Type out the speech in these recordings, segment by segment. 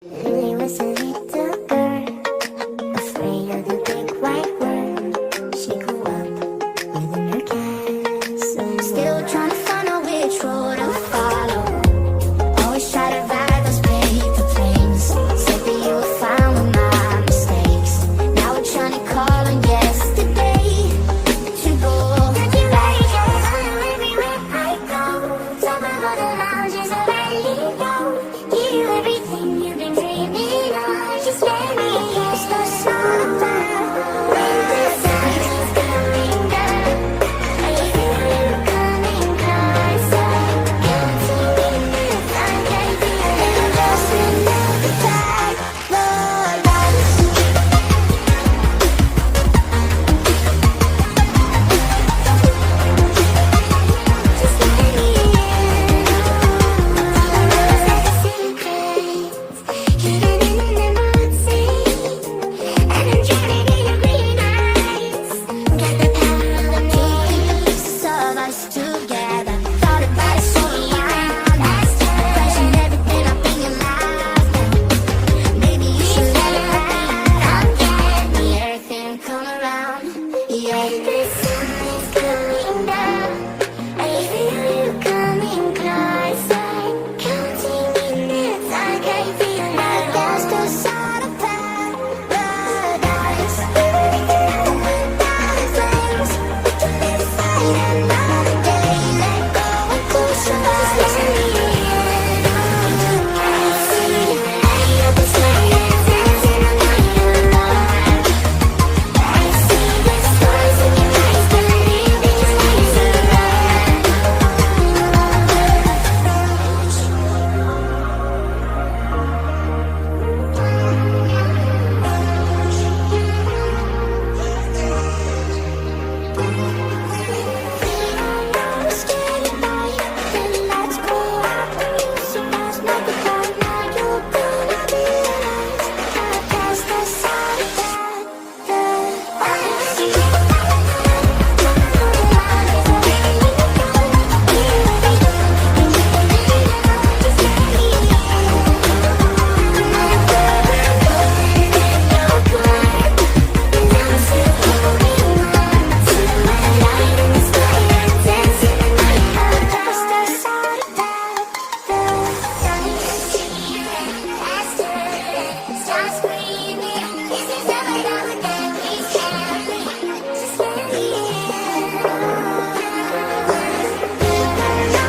Lily was a little girl, afraid of the big white world. She grew up within her castle, still trying to find out which road to follow. Always try to ride those paper planes, said that you were fine with my mistakes. Now we're trying to call on yesterday to go back. Everywhere I go, talk about the lounges of LA. Give you everything you've been dreaming of. Just let me catch the sun when the sun is coming down. I feel you coming closer, counting minutes. I can feel it just another paradise. Just let me in. It's like a secret, hidden in the mood scene, and I'm drowning in your green eyes. Got the power of the piece of us together. Thought about it so long, questioned everything up in your life. Maybe you should let it ride. Get me everything come around. Yeah, the sun is coming down. I feel you coming closer, counting minutes. I can feel it. That's the sort of paradise. Without flames, we can live inside another day. Let go and close your eyes. Just let me in. I see you light up the sky, dancing on my love. I see the stars in your eyes, burning these lights around. Skating by, the lights go out, the music was not goodbye. Now you're gonna realize I passed the side of start screaming. This is never gonna get me scared. Just let me in.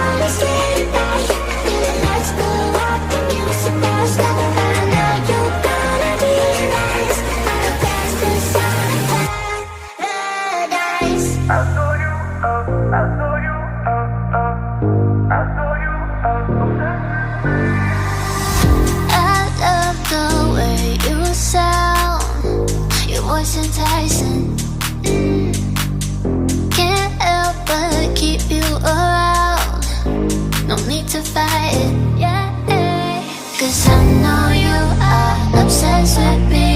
I'm skating by, the lights go out, the music was not goodbye. Now you're gonna realize I passed the side of paradise. I saw you, I saw you, I saw you, I love the way you sound. Your voice enticing. Can't help but keep you around. No need to fight it, yeah. 'Cause I know you are obsessed with me.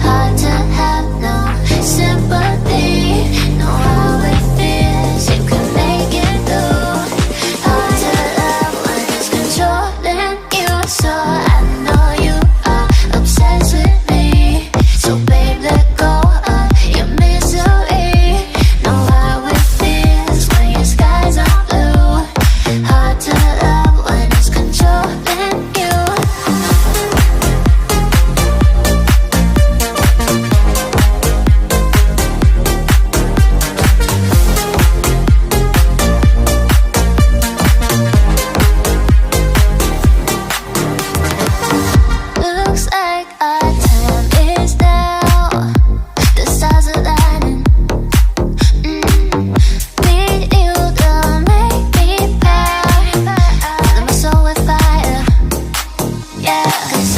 Hard to have no sympathy. Know how it feels, you can make it through. Hard to love when it's controlling you. So I know you are obsessed with me. So babe, let go of your misery. Know how it feels when your skies are blue. Hard to love when it's controlling you. Looks like our time is now. The stars are lighting. Need you to make me proud. Fill my soul with fire. Yeah, 'cause